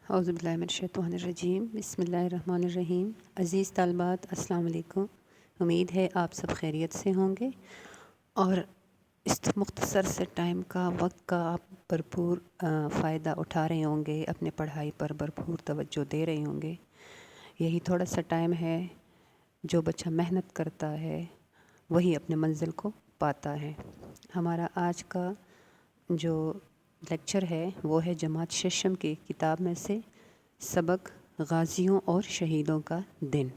اعوذ باللہ من الشیطان الرجیم، بسم اللہ الرحمن الرحیم۔ عزیز طالبات، السلام علیکم۔ امید ہے آپ سب خیریت سے ہوں گے اور اس مختصر سے ٹائم کا، وقت کا آپ بھرپور فائدہ اٹھا رہے ہوں گے، اپنے پڑھائی پر بھرپور توجہ دے رہے ہوں گے۔ یہی تھوڑا سا ٹائم ہے، جو بچہ محنت کرتا ہے وہی اپنے منزل کو پاتا ہے۔ ہمارا آج کا جو لیکچر ہے وہ ہے جماعت ششم کی کتاب میں سے سبق غازیوں اور شہیدوں کا دن،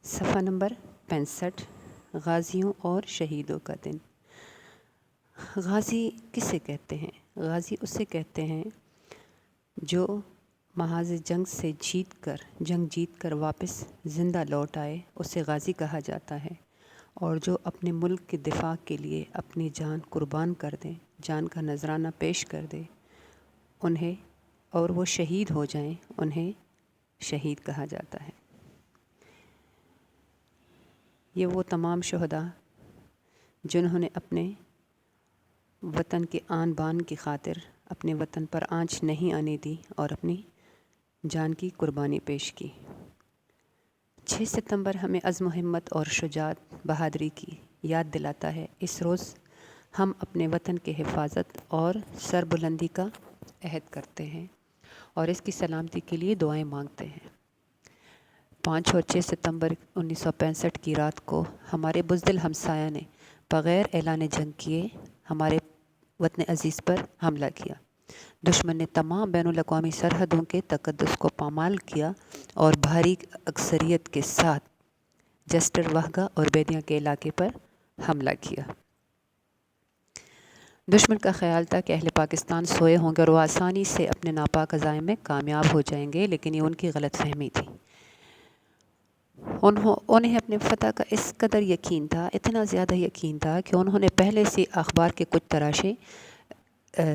صفحہ نمبر 65، غازیوں اور شہیدوں کا دن۔ غازی کسے کہتے ہیں؟ غازی اسے کہتے ہیں جو محاذ جنگ سے جنگ جیت کر واپس زندہ لوٹ آئے، اسے غازی کہا جاتا ہے۔ اور جو اپنے ملک کے دفاع کے لیے اپنی جان قربان کر دیں، جان کا نذرانہ پیش کر دے انہیں، اور وہ شہید ہو جائیں، انہیں شہید کہا جاتا ہے۔ یہ وہ تمام شہداء جنہوں نے اپنے وطن کے آن بان کی خاطر اپنے وطن پر آنچ نہیں آنے دی اور اپنی جان کی قربانی پیش کی۔ 6 ستمبر ہمیں عزم و ہمت اور شجاعت، بہادری کی یاد دلاتا ہے۔ اس روز ہم اپنے وطن کے حفاظت اور سربلندی کا عہد کرتے ہیں اور اس کی سلامتی کے لیے دعائیں مانگتے ہیں۔ 5 اور 6 ستمبر 1965 کی رات کو ہمارے بزدل ہمسایہ نے بغیر اعلان جنگ کیے ہمارے وطن عزیز پر حملہ کیا۔ دشمن نے تمام بین الاقوامی سرحدوں کے تقدس کو پامال کیا اور بھاری اکثریت کے ساتھ جسٹر، وہگا اور بیدیاں کے علاقے پر حملہ کیا۔ دشمن کا خیال تھا کہ اہل پاکستان سوئے ہوں گے اور وہ آسانی سے اپنے ناپاک عزائم میں کامیاب ہو جائیں گے، لیکن یہ ان کی غلط فہمی تھی۔ انہیں اپنے فتح کا اس قدر یقین تھا، اتنا زیادہ یقین تھا کہ انہوں نے پہلے سے اخبار کے کچھ تراشے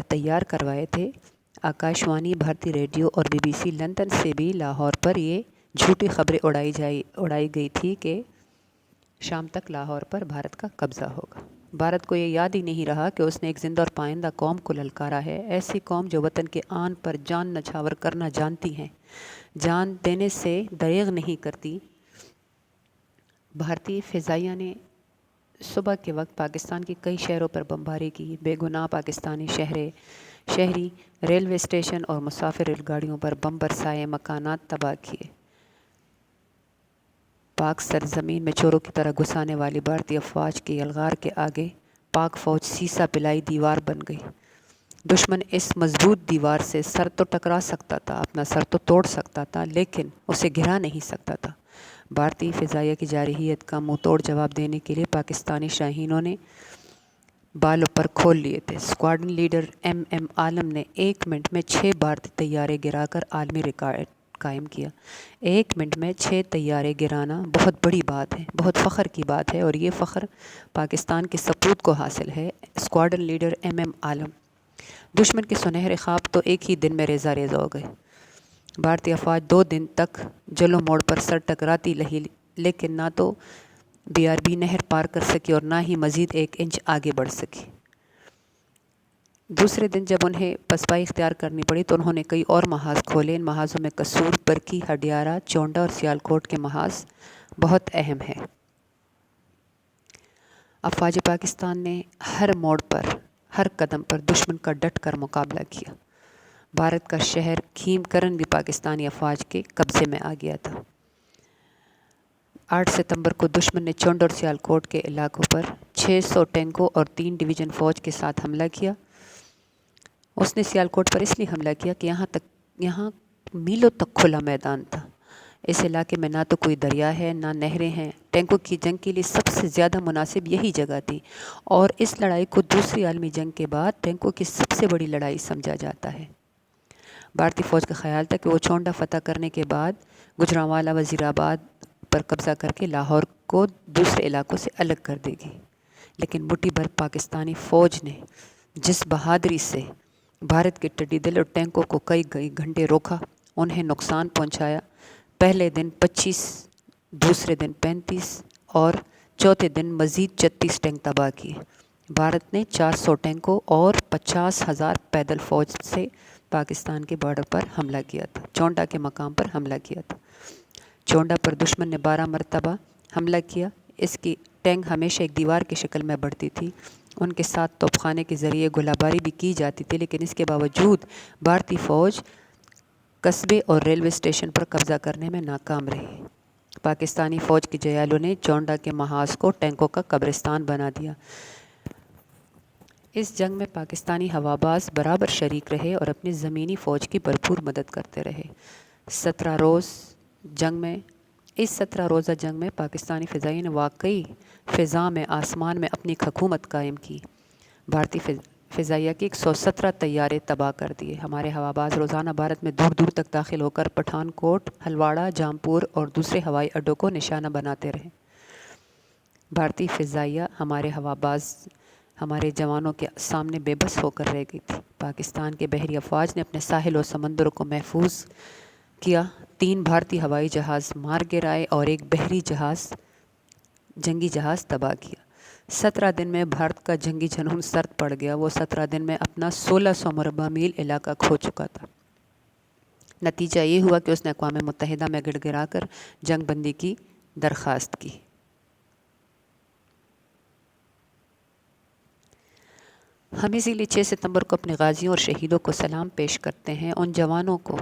تیار کروائے تھے۔ آکاش وانی، بھارتی ریڈیو اور BBC لندن سے بھی لاہور پر یہ جھوٹی خبریں اڑائی گئی تھی کہ شام تک لاہور پر بھارت کا قبضہ ہوگا۔ بھارت کو یہ یاد ہی نہیں رہا کہ اس نے ایک زندہ اور پائندہ قوم کو للکارا ہے، ایسی قوم جو وطن کے آن پر جان نچھاور کرنا جانتی ہیں، جان دینے سے دریغ نہیں کرتی۔ بھارتی فضائیہ نے صبح کے وقت پاکستان کے کئی شہروں پر بمباری کی، بے گناہ پاکستانی شہری ریلوے اسٹیشن اور مسافر ریل گاڑیوں پر بم برسائے، مکانات تباہ کیے۔ پاک سرزمین میں چوروں کی طرح گھس آنے والی بھارتی افواج کے یلغار کے آگے پاک فوج سیسا پلائی دیوار بن گئی۔ دشمن اس مضبوط دیوار سے سر تو ٹکرا سکتا تھا، اپنا سر تو توڑ سکتا تھا، لیکن اسے گرا نہیں سکتا تھا۔ بھارتی فضائیہ کی جارحیت کا منہ توڑ جواب دینے کے لیے پاکستانی شاہینوں نے بال و پر کھول لیے تھے۔ اسکواڈرن لیڈر MM عالم نے 1 منٹ میں 6 بھارتی طیارے گرا کر عالمی ریکارڈ قائم کیا۔ 1 منٹ میں 6 طیارے گرانا بہت بڑی بات ہے، بہت فخر کی بات ہے، اور یہ فخر پاکستان کے سپوت کو حاصل ہے۔ اسکواڈرن لیڈر MM عالم۔ دشمن کے سنہرے خواب تو ایک ہی دن میں ریزہ ریزہ ہو گئے۔ بھارتی افواج 2 دن تک جلو موڑ پر سر ٹکراتی رہی، لیکن نہ تو BRB نہر پار کر سکی اور نہ ہی مزید 1 انچ آگے بڑھ سکی۔ دوسرے دن جب انہیں پسپائی اختیار کرنی پڑی تو انہوں نے کئی اور محاذ کھولے۔ ان محاذوں میں قصور، برکی، ہڈیارہ، چونڈا اور سیالکوٹ کے محاذ بہت اہم ہیں۔ افواج پاکستان نے ہر موڑ پر، ہر قدم پر دشمن کا ڈٹ کر مقابلہ کیا۔ بھارت کا شہر کھیم کرن بھی پاکستانی افواج کے قبضے میں آ گیا تھا۔ 8 ستمبر کو دشمن نے چونڈ اور سیالکوٹ کے علاقوں پر 600 ٹینکوں اور 3 ڈویژن فوج کے ساتھ حملہ کیا۔ اس نے سیالکوٹ پر اس لیے حملہ کیا کہ یہاں میلوں تک کھلا میدان تھا۔ اس علاقے میں نہ تو کوئی دریا ہے، نہ نہریں ہیں۔ ٹینکوں کی جنگ کے لیے سب سے زیادہ مناسب یہی جگہ تھی، اور اس لڑائی کو دوسری عالمی جنگ کے بعد ٹینکوں کی سب سے بڑی لڑائی سمجھا جاتا ہے۔ بھارتی فوج کا خیال تھا کہ وہ چونڈا فتح کرنے کے بعد گوجرانوالہ، وزیر آباد پر قبضہ کر کے لاہور کو دوسرے علاقوں سے الگ کر دے گی، لیکن مٹھی بھر پاکستانی فوج نے جس بہادری سے بھارت کے ٹڈی دل اور ٹینکوں کو کئی گھنٹے روکا، انہیں نقصان پہنچایا۔ پہلے دن 25، دوسرے دن 35 اور چوتھے دن مزید 36 ٹینک تباہ کیے۔ بھارت نے 400 ٹینکوں اور 50,000 پیدل فوج سے پاکستان کے بارڈر پر حملہ کیا تھا، چونڈا کے مقام پر حملہ کیا تھا۔ چونڈا پر دشمن نے 12 مرتبہ حملہ کیا۔ اس کی ٹینک ہمیشہ ایک دیوار کی شکل میں بڑھتی تھی۔ ان کے ساتھ توپ خانے کے ذریعے گولہ باری بھی کی جاتی تھی، لیکن اس کے باوجود بھارتی فوج قصبے اور ریلوے اسٹیشن پر قبضہ کرنے میں ناکام رہی۔ پاکستانی فوج کے جیالوں نے چونڈا کے محاذ کو ٹینکوں کا قبرستان بنا دیا۔ اس جنگ میں پاکستانی ہواباز برابر شریک رہے اور اپنی زمینی فوج کی بھرپور مدد کرتے رہے۔ 17 روزہ جنگ میں پاکستانی فضائیہ نے واقعی فضا میں آسمان میں اپنی حکومت قائم کی۔ بھارتی فضائیہ کے 117 طیارے تباہ کر دیے۔ ہمارے ہواباز روزانہ بھارت میں دور دور تک داخل ہو کر پٹھان کوٹ، ہلواڑہ، جامپور اور دوسرے ہوائی اڈوں کو نشانہ بناتے رہے۔ بھارتی فضائیہ ہمارے ہواباز ہمارے جوانوں کے سامنے بے بس ہو کر رہ گئی تھی۔ پاکستان کے بحری افواج نے اپنے ساحل اور سمندروں کو محفوظ کیا۔ 3 بھارتی ہوائی جہاز مار گرائے اور ایک بحری جنگی جہاز تباہ کیا۔ 17 دن میں بھارت کا جنگی جنون سرد پڑ گیا۔ وہ 17 دن میں اپنا 1600 مربع میل علاقہ کھو چکا تھا۔ نتیجہ یہ ہوا کہ اس نے اقوام متحدہ میں گڑ گڑا کر جنگ بندی کی درخواست کی۔ ہم اسی لیے 6 ستمبر کو اپنے غازیوں اور شہیدوں کو سلام پیش کرتے ہیں، ان جوانوں کو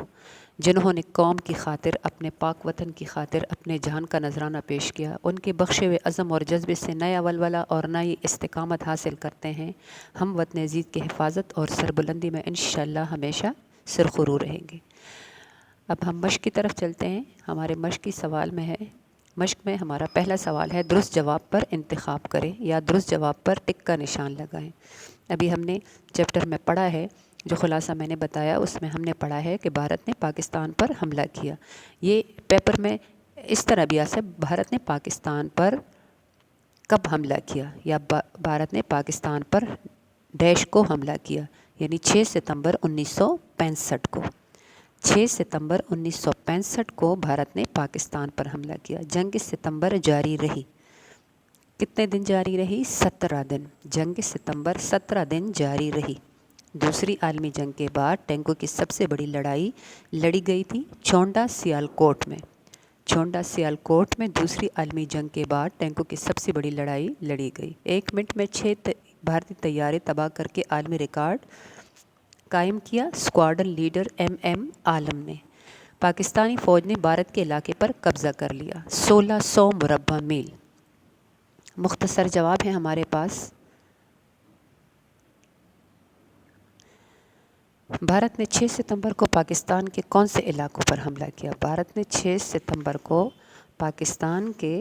جنہوں نے قوم کی خاطر، اپنے پاک وطن کی خاطر اپنے جان کا نذرانہ پیش کیا۔ ان کے بخشے ہوئے عزم اور جذبے سے نیا ولولہ اور نئی استقامت حاصل کرتے ہیں۔ ہم وطن عزیز کی حفاظت اور سربلندی میں انشاءاللہ ہمیشہ سرخرو رہیں گے۔ اب ہم مشق کی طرف چلتے ہیں۔ ہمارے مشقی سوال میں ہے، مشق میں ہمارا پہلا سوال ہے، درست جواب پر انتخاب کریں یا درست جواب پر ٹک کا نشان لگائیں۔ ابھی ہم نے چیپٹر میں پڑھا ہے، جو خلاصہ میں نے بتایا اس میں ہم نے پڑھا ہے کہ بھارت نے پاکستان پر حملہ کیا۔ یہ پیپر میں اس طرح بھی آ سکتا ہے، بھارت نے پاکستان پر کب حملہ کیا، یا بھارت نے پاکستان پر ڈیش کو حملہ کیا، یعنی 6 ستمبر 1965 کو۔ 6 ستمبر 1965 کو بھارت نے پاکستان پر حملہ کیا۔ جنگ ستمبر جاری رہی۔ کتنے دن جاری رہی؟ 17 دن۔ جنگ ستمبر 17 دن جاری رہی۔ دوسری عالمی جنگ کے بعد ٹینکوں کی سب سے بڑی لڑائی لڑی گئی تھی چونڈا سیالکوٹ میں۔ چونڈا سیالکوٹ میں دوسری عالمی جنگ کے بعد ٹینکوں کی سب سے بڑی لڑائی لڑی گئی۔ 1 منٹ میں 6 بھارتی طیارے تباہ کر کے عالمی ریکارڈ قائم کیا اسکواڈرن لیڈر MM عالم نے۔ پاکستانی فوج نے بھارت کے علاقے پر قبضہ کر لیا، 1600 مربع میل۔ مختصر جواب ہے ہمارے پاس، بھارت نے 6 ستمبر کو پاکستان کے کون سے علاقوں پر حملہ کیا؟ بھارت نے 6 ستمبر کو پاکستان کے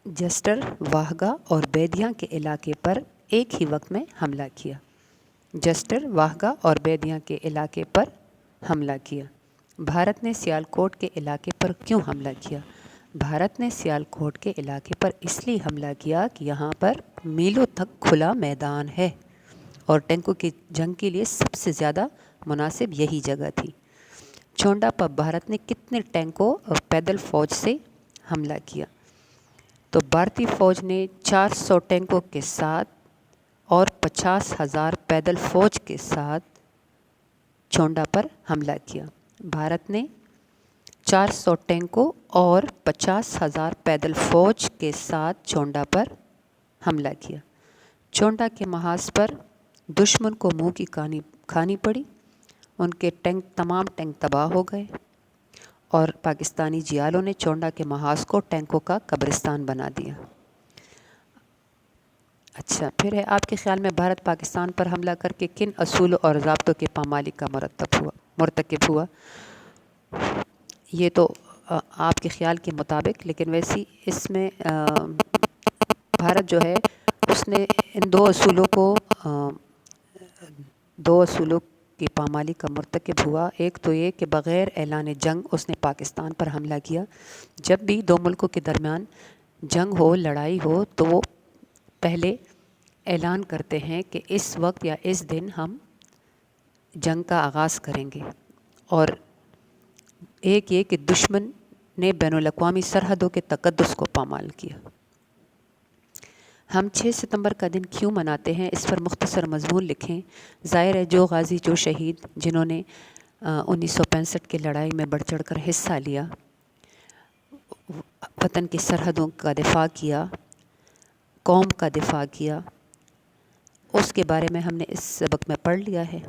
جسٹر، واہگہ اور بیدیاں کے علاقے پر ایک ہی وقت میں حملہ کیا۔ جسٹر، واہگہ اور بیدیاں کے علاقے پر حملہ کیا۔ بھارت نے سیالکوٹ کے علاقے پر کیوں حملہ کیا؟ بھارت نے سیالکوٹ کے علاقے پر اس لیے حملہ کیا کہ یہاں پر میلوں تک کھلا میدان ہے اور ٹینکوں کی جنگ کے لیے سب سے زیادہ مناسب یہی جگہ تھی۔ چونڈا پر بھارت نے کتنے ٹینکوں اور پیدل فوج سے حملہ کیا؟ تو بھارتی فوج نے 400 ٹینکوں کے ساتھ اور 50,000 پیدل فوج کے ساتھ چونڈا پر حملہ کیا۔ بھارت نے 400 ٹینکوں اور 50,000 پیدل فوج کے ساتھ چونڈا پر حملہ کیا۔ چونڈا کے محاذ پر دشمن کو منہ کی کھانی پڑی، ان کے تمام ٹینک تباہ ہو گئے اور پاکستانی جیالوں نے چونڈا کے محاذ کو ٹینکوں کا قبرستان بنا دیا۔ اچھا، پھر ہے آپ کے خیال میں بھارت پاکستان پر حملہ کر کے کن اصولوں اور ضابطوں کے پامالی کا مرتکب ہوا؟ یہ تو آپ کے خیال کے مطابق، لیکن ویسی اس میں بھارت جو ہے اس نے ان دو اصولوں کی پامالی کا مرتکب ہوا۔ ایک تو یہ کہ بغیر اعلان جنگ اس نے پاکستان پر حملہ کیا۔ جب بھی دو ملکوں کے درمیان جنگ ہو، لڑائی ہو، تو وہ پہلے اعلان کرتے ہیں کہ اس وقت یا اس دن ہم جنگ کا آغاز کریں گے، اور ایک یہ کہ دشمن نے بین الاقوامی سرحدوں کے تقدس کو پامال کیا۔ ہم 6 ستمبر کا دن کیوں مناتے ہیں، اس پر مختصر مضمون لکھیں۔ ظاہر ہے جو غازی، جو شہید، جنہوں نے 1965 کی لڑائی میں بڑھ چڑھ کر حصہ لیا، وطن کی سرحدوں کا دفاع کیا، قوم کا دفاع کیا، اس کے بارے میں ہم نے اس سبق میں پڑھ لیا ہے۔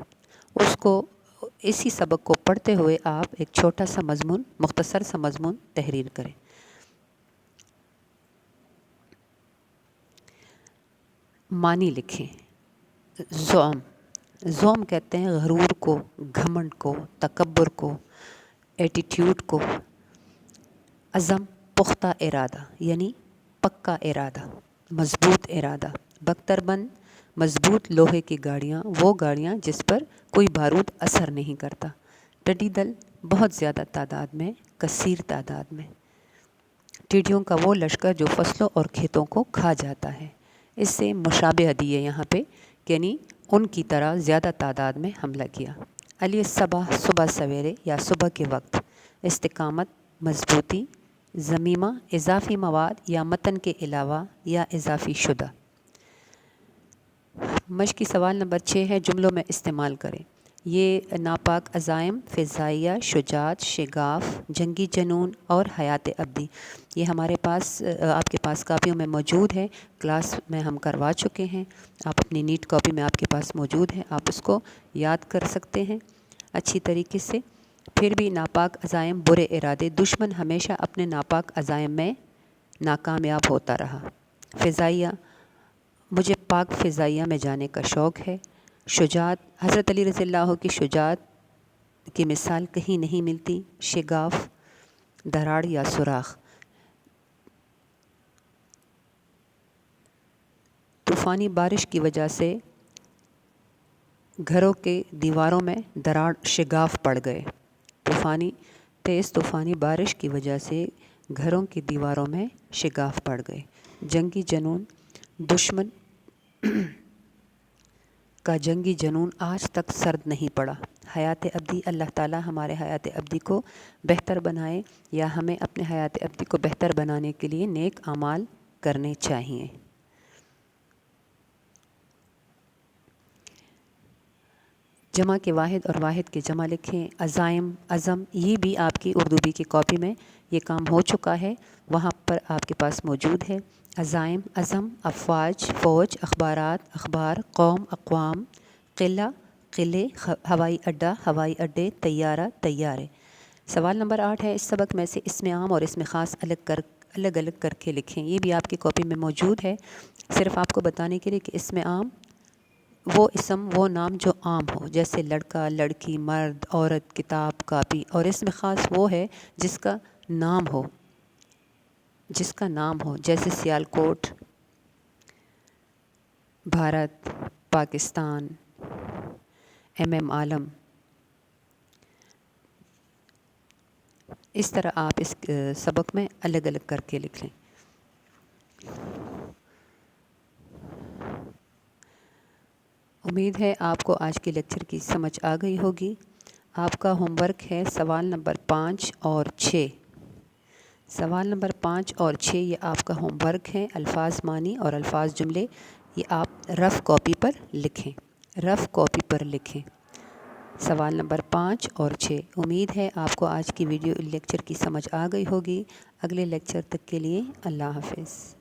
اسی سبق کو پڑھتے ہوئے آپ ایک چھوٹا سا مضمون، مختصر سا مضمون تحریر کریں۔ معنی لکھیں۔ زوم کہتے ہیں غرور کو، گھمنڈ کو، تکبر کو، ایٹیٹیوڈ کو۔ عزم پختہ ارادہ، یعنی پکا ارادہ، مضبوط ارادہ۔ بختربند مضبوط لوہے کی گاڑیاں، وہ گاڑیاں جس پر کوئی بارود اثر نہیں کرتا۔ ٹڈی دل بہت زیادہ تعداد میں، کثیر تعداد میں۔ ٹڈیوں کا وہ لشکر جو فصلوں اور کھیتوں کو کھا جاتا ہے۔ اس سے مشابہ دی ہے یہاں پہ، یعنی ان کی طرح زیادہ تعداد میں حملہ کیا۔ علی الصباح، صبح سویرے یا صبح کے وقت۔ استقامت، مضبوطی۔ ضمیمہ، اضافی مواد یا متن کے علاوہ یا اضافی شدہ۔ مشقی سوال نمبر 6 ہے، جملوں میں استعمال کریں۔ یہ ناپاک عزائم، فضائیہ، شجاعت، شگاف، جنگی جنون اور حیات ابدی، یہ ہمارے پاس، آپ کے پاس کاپیوں میں موجود ہے، کلاس میں ہم کروا چکے ہیں، آپ اپنی نیٹ کاپی میں آپ کے پاس موجود ہے، آپ اس کو یاد کر سکتے ہیں اچھی طریقے سے۔ پھر بھی ناپاک عزائم، برے ارادے، دشمن ہمیشہ اپنے ناپاک عزائم میں ناکامیاب ہوتا رہا۔ فضائیہ، مجھے پاک فضائیہ میں جانے کا شوق ہے۔ شجاعت، حضرت علی رضی اللہ کی شجاعت کی مثال کہیں نہیں ملتی۔ شگاف، دراڑ یا سوراخ۔ طوفانی بارش کی وجہ سے گھروں کے دیواروں میں دراڑ، شگاف پڑ گئے۔ تیز طوفانی بارش کی وجہ سے گھروں کی دیواروں میں شگاف پڑ گئے۔ جنگی جنون، دشمن کا جنگی جنون آج تک سرد نہیں پڑا۔ حیات ابدی، اللہ تعالیٰ ہمارے حیات ابدی کو بہتر بنائے، یا ہمیں اپنے حیات ابدی کو بہتر بنانے کے لیے نیک اعمال کرنے چاہیے۔ جمع کے واحد اور واحد کے جمع لکھیں۔ عزائم، عزم، یہ بھی آپ کی اردو بی کی کاپی میں یہ کام ہو چکا ہے، وہاں پر آپ کے پاس موجود ہے۔ عزائم، عزم، افواج، فوج، اخبارات، اخبار، قوم، اقوام، قلعہ، قلعے، ہوائی اڈہ، ہوائی اڈے، طیارہ، طیارے۔ سوال نمبر 8 ہے، اس سبق میں سے اسم عام اور اسم خاص الگ الگ کر کے لکھیں۔ یہ بھی آپ کی کاپی میں موجود ہے، صرف آپ کو بتانے کے لیے کہ اسم عام وہ اسم، وہ نام جو عام ہو، جیسے لڑکا، لڑکی، مرد، عورت، کتاب، کاپی۔ اور اسم خاص وہ ہے جس کا نام ہو، جیسے سیالکوٹ، بھارت، پاکستان، ایم عالم۔ اس طرح آپ اس سبق میں الگ الگ کر کے لکھ لیں۔ امید ہے آپ کو آج کے لیکچر کی سمجھ آ گئی ہوگی۔ آپ کا ہوم ورک ہے سوال نمبر 5 اور 6۔ سوال نمبر 5 اور 6 یہ آپ کا ہوم ورک ہے۔ الفاظ معنی اور الفاظ جملے یہ آپ رف کاپی پر لکھیں، سوال نمبر 5 اور 6۔ امید ہے آپ کو آج کی ویڈیو لیکچر کی سمجھ آ گئی ہوگی۔ اگلے لیکچر تک کے لیے اللہ حافظ۔